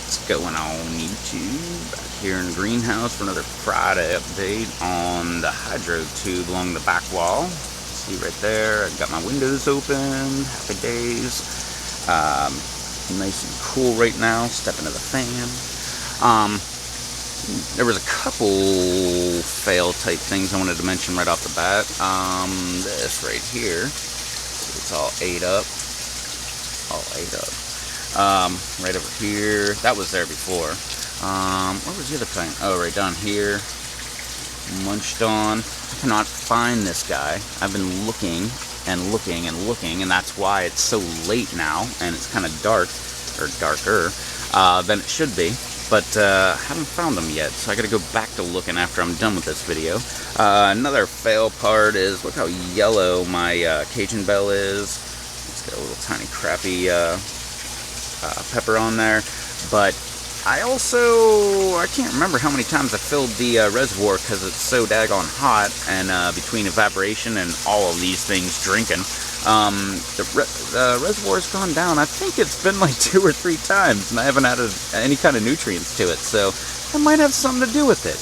What's going on YouTube? Back here in the greenhouse for another Friday update on the hydro tube along the back wall. See right there, I've got my windows open, happy days. Nice and cool right now, stepping to the fan. There was a couple fail type things I wanted to mention right off the bat. This right here, it's all ate up. Right over here, that was there before. Where was the other thing? Oh, right down here, munched on. I cannot find this guy. I've been looking and looking and looking, and that's why it's so late now, and it's kind of dark, or darker than it should be. But haven't found them yet, so I gotta go back to looking after I'm done with this video. Another fail part is, look how yellow my Cajun bell is. It's got a little tiny crappy pepper on there, but I can't remember how many times I filled the reservoir because it's so daggone hot, and between evaporation and all of these things drinking, the reservoir's gone down. I think it's been like 2 or 3 times, and I haven't added any kind of nutrients to it, so that might have something to do with it.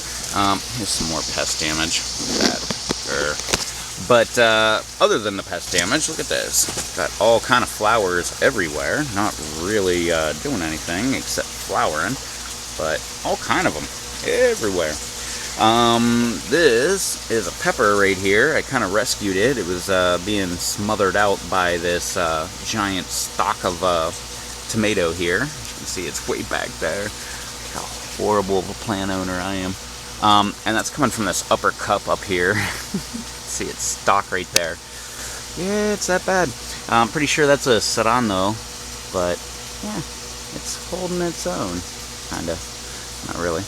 Here's some more pest damage. But other than the pest damage, look at this. Got all kind of flowers everywhere. Not really doing anything except flowering, but all kind of them everywhere. This is a pepper right here. I kind of rescued it. It was being smothered out by this giant stalk of tomato here. You can see it's way back there. Look how horrible of a plant owner I am. And that's coming from this upper cup up here. See its stalk right there. Yeah, it's that bad. I'm pretty sure that's a Serrano, but yeah, it's holding its own, kinda. Not really.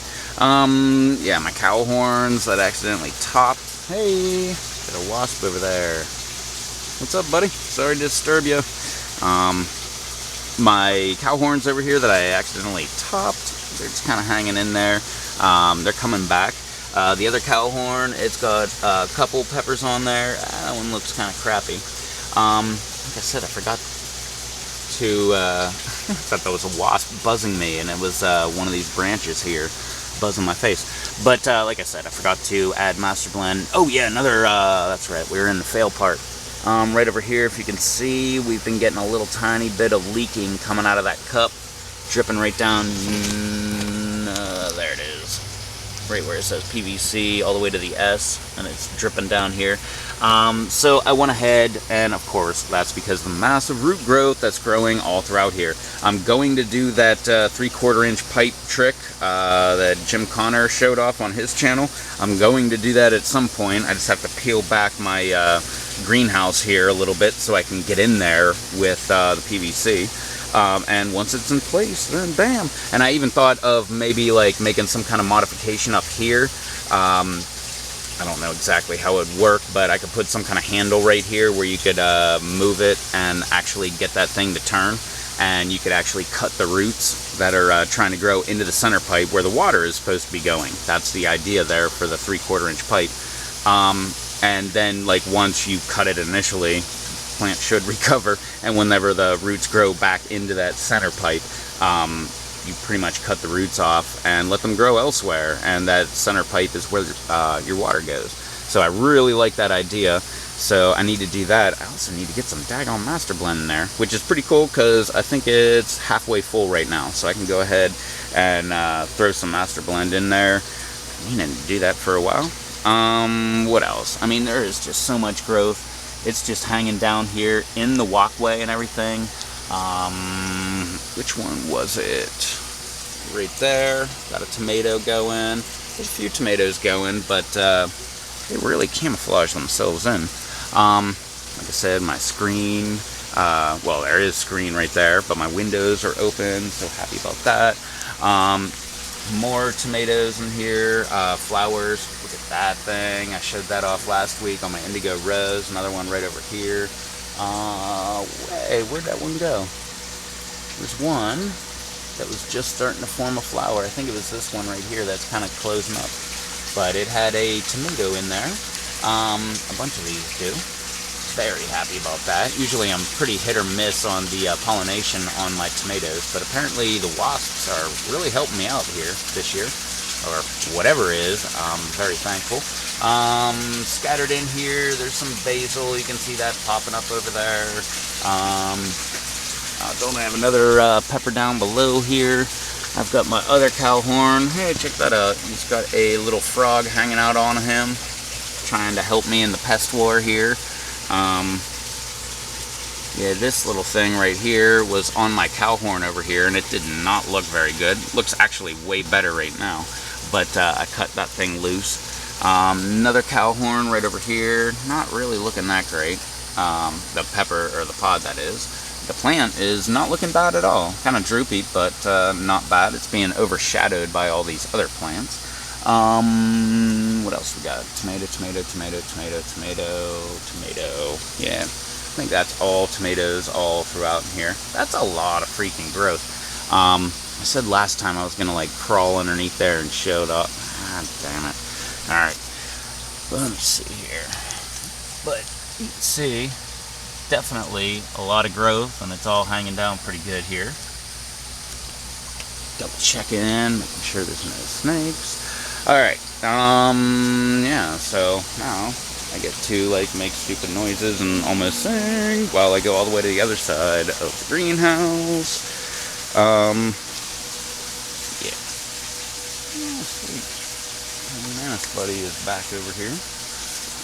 Yeah, my cow horns that I accidentally topped. Hey, got a wasp over there. What's up, buddy? Sorry to disturb you. My cow horns over here that I accidentally topped, they're just kind of hanging in there. They're coming back. The other cow horn, it's got a couple peppers on there. That one looks kind of crappy. Like I said, I forgot to, I thought that was a wasp buzzing me, and it was one of these branches here buzzing my face. But like I said, I forgot to add Master Blend. Oh yeah, another, that's right, we were in the fail part. Right over here, if you can see, we've been getting a little tiny bit of leaking coming out of that cup, dripping right down, there it is. Right where it says PVC all the way to the S, and it's dripping down here. So I went ahead, and of course that's because of the massive root growth that's growing all throughout here. I'm going to do that 3/4 inch pipe trick that Jim Connor showed off on his channel. I'm going to do that at some point. I just have to peel back my greenhouse here a little bit so I can get in there with the PVC. And once it's in place, then bam. And I even thought of maybe like making some kind of modification up here. I don't know exactly how it would work, but I could put some kind of handle right here where you could move it and actually get that thing to turn. And you could actually cut the roots that are trying to grow into the center pipe where the water is supposed to be going. That's the idea there for the 3/4 inch pipe. And then like once you cut it initially, plant should recover, and whenever the roots grow back into that center pipe, you pretty much cut the roots off and let them grow elsewhere, and that center pipe is where your water goes. So I really like that idea, so I need to do that. I also need to get some daggone Master Blend in there, which is pretty cool because I think it's halfway full right now, so I can go ahead and throw some Master Blend in there. I mean, I need to do that for a while. What else? I mean, there is just so much growth. It's just hanging down here in the walkway and everything. Which one was it? Right there. Got a tomato going. There's a few tomatoes going, but they really camouflage themselves in. Like I said, my screen. Well, there is screen right there, but my windows are open, so happy about that. More tomatoes in here, flowers. Look at that thing. I showed that off last week on my indigo rose. Another one right over here. Where'd that one go? There's one that was just starting to form a flower. I think it was this one right here that's kind of closing up. But it had a tomato in there. A bunch of these do. very happy about that. Usually I'm pretty hit or miss on the pollination on my tomatoes, but apparently the wasps are really helping me out here this year, or whatever it is. I'm very thankful. Scattered in here, there's some basil. You can see that popping up over there. Don't have another pepper down below here. I've got my other cow horn. Hey, check that out. He's got a little frog hanging out on him, trying to help me in the pest war here. Yeah, this little thing right here was on my cow horn over here, and it did not look very good. Looks actually way better right now, but I cut that thing loose. Another cow horn right over here, not really looking that great. The pepper, or the pod that is. The plant is not looking bad at all. Kind of droopy, but not bad. It's being overshadowed by all these other plants. What else we got? Tomato, tomato, tomato, tomato, tomato, tomato. Yeah, I think that's all tomatoes all throughout in here. That's a lot of freaking growth. I said last time I was gonna like crawl underneath there and show it up. Ah, damn it. Alright, let me see here. But you can see, definitely a lot of growth, and it's all hanging down pretty good here. Double checking in, making sure there's no snakes. Alright, yeah, so now I get to like make stupid noises and almost sing while I go all the way to the other side of the greenhouse. Yeah. Sweet. Menace Buddy is back over here.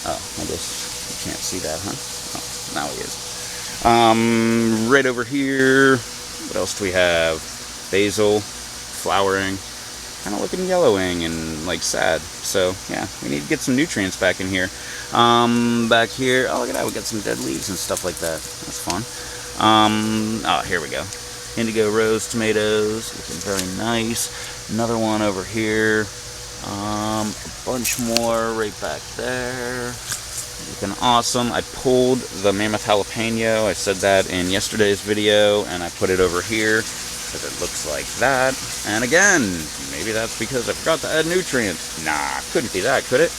Oh, I guess you can't see that, huh? Oh, now he is. Right over here, what else do we have? Basil, flowering, kind of looking yellowing and like sad. So yeah, we need to get some nutrients back in here. Back here, oh look at that, we got some dead leaves and stuff like that. That's fun. Oh, here we go. Indigo rose tomatoes, looking very nice. Another one over here. A bunch more right back there. Looking awesome. I pulled the mammoth jalapeno. I said that in yesterday's video, and I put it over here because it looks like that. And again, maybe that's because I forgot to add nutrients. Nah, couldn't be that, could it?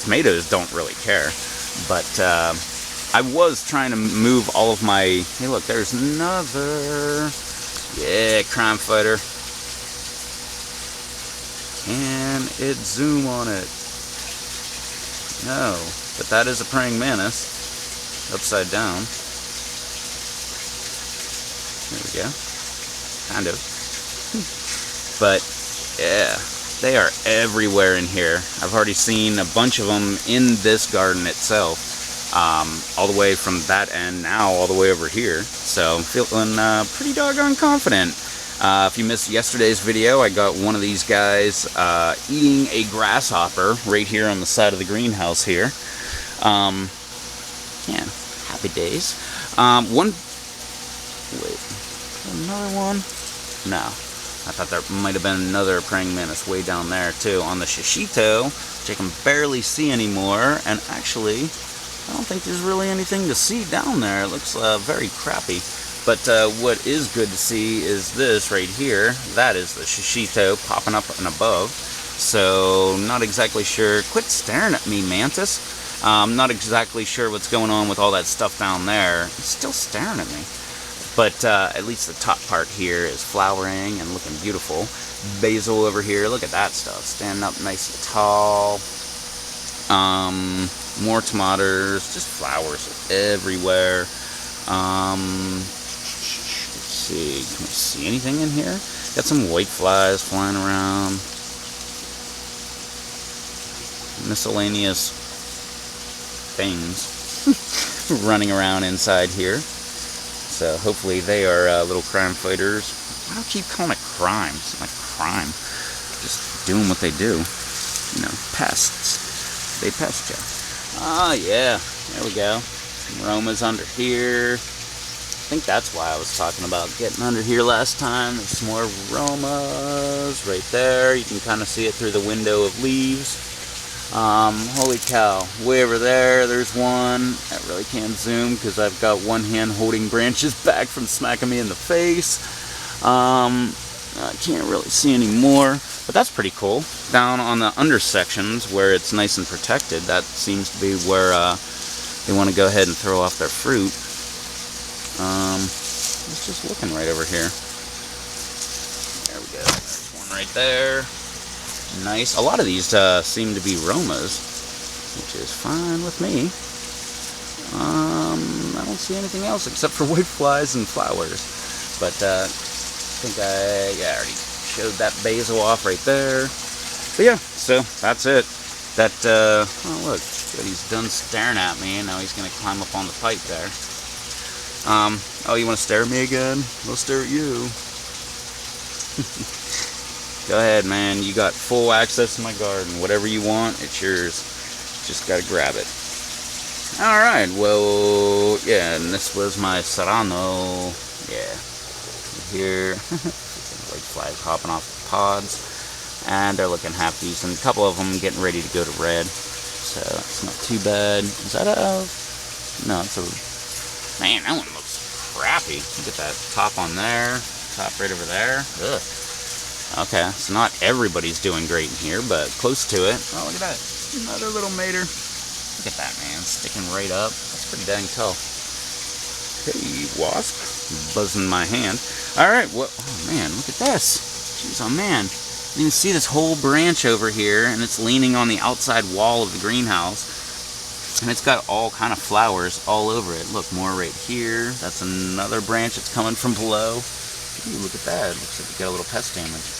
Tomatoes don't really care. But I was trying to move all of my... Hey, look, there's another... Yeah, crime fighter. Can it zoom on it? No, but that is a praying mantis, upside down. There we go, kind of. But yeah, they are everywhere in here. I've already seen a bunch of them in this garden itself, all the way from that end now all the way over here. So I'm feeling pretty doggone confident. If you missed yesterday's video, I got one of these guys eating a grasshopper right here on the side of the greenhouse here. Yeah, happy days. Wait, another one? No, I thought there might have been another praying mantis way down there too on the shishito, which I can barely see anymore. And actually, I don't think there's really anything to see down there. It looks very crappy. But what is good to see is this right here. That is the shishito popping up and above. So, not exactly sure. Quit staring at me, mantis. Not exactly sure what's going on with all that stuff down there. It's still staring at me. But at least the top part here is flowering and looking beautiful. Basil over here. Look at that stuff. Standing up nice and tall. More tomatoes. Just flowers everywhere. See, can we see anything in here? Got some white flies flying around. Miscellaneous things running around inside here. So hopefully they are little crime fighters. I don't keep calling it crime. It's not crime. Just doing what they do. You know, pests. They pest you. Oh yeah, there we go. Some Romas under here. I think that's why I was talking about getting under here last time. There's some more Romas right there. You can kind of see it through the window of leaves. Holy cow, way over there, there's one. I really can't zoom because I've got one hand holding branches back from smacking me in the face. I can't really see any more, but that's pretty cool. Down on the under sections where it's nice and protected, that seems to be where they want to go ahead and throw off their fruit. It's just looking right over here. There we go. There's one right there. Nice. A lot of these seem to be Romas, which is fine with me. I don't see anything else except for whiteflies and flowers. But I think I already showed that basil off right there. But yeah, so that's it. That, oh look, he's done staring at me, and now he's going to climb up on the pipe there. Oh, you want to stare at me again? I'll stare at you. Go ahead, man. You got full access to my garden. Whatever you want, it's yours. Just got to grab it. Alright, well, yeah, and this was my Serrano. Yeah. Here, white flies hopping off the pods. And they're looking half decent. A couple of them getting ready to go to red. So, it's not too bad. Is that a... No, it's a... Man, that one looks crappy. Look at that top on there. Top right over there. Ugh. Okay, so not everybody's doing great in here, but close to it. Oh, look at that. Another little mater. Look at that, man. Sticking right up. That's pretty dang tough. Hey, wasp. Buzzing my hand. Alright, well, oh man, look at this. Jeez, oh man. You can see this whole branch over here, and it's leaning on the outside wall of the greenhouse. And it's got all kind of flowers all over it. Look, more right here. That's another branch that's coming from below. Ooh, look at that. Looks like we got a little pest damage.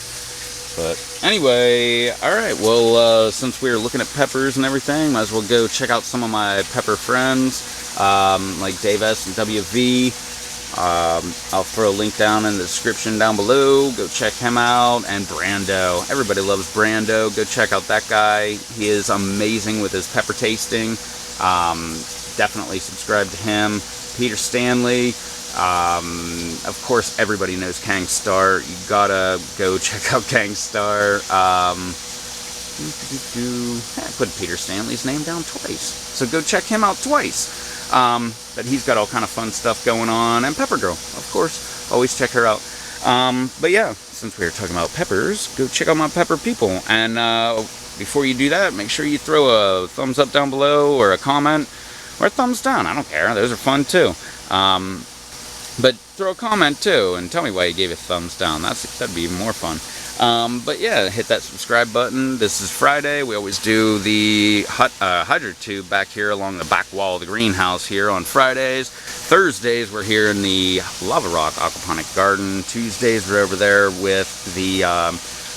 But anyway, alright, well, since we're looking at peppers and everything, might as well go check out some of my pepper friends, like Dave S and WV. I'll throw a link down in the description down below. Go check him out. And Brando. Everybody loves Brando. Go check out that guy. He is amazing with his pepper tasting. Definitely subscribe to him. Peter Stanley. Of course, everybody knows Kang Star. You gotta go check out Kang Star. I put Peter Stanley's name down twice. So go check him out twice. But he's got all kind of fun stuff going on. And Pepper Girl, of course. Always check her out. But yeah, since we were talking about peppers, go check out my pepper people. And before you do that, make sure you throw a thumbs up down below, or a comment, or a thumbs down. I don't care. Those are fun too. But throw a comment too, and tell me why you gave it a thumbs down. That'd be even more fun. But yeah, hit that subscribe button. This is Friday. We always do the hydro tube back here along the back wall of the greenhouse here on Fridays. Thursdays we're here in the Lava Rock Aquaponic Garden. Tuesdays we're over there with the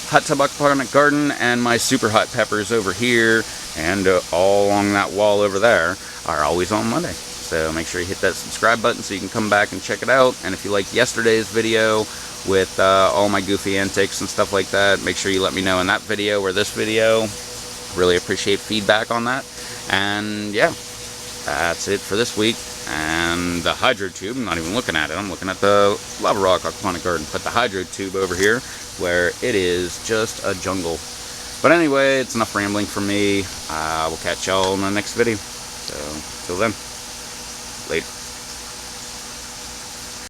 Hot Tub Aquaponic Garden, and my super hot peppers over here, and all along that wall over there are always on Monday. So make sure you hit that subscribe button so you can come back and check it out. And if you liked yesterday's video with all my goofy antics and stuff like that, make sure you let me know in that video or this video. Really appreciate feedback on that. And yeah, that's it for this week. And the hydro tube, I'm not even looking at it. I'm looking at the Lava Rock Aquaponic Garden. Put the hydro tube over here where it is just a jungle. But anyway, it's enough rambling for me. We'll catch y'all in the next video. So, till then. Later.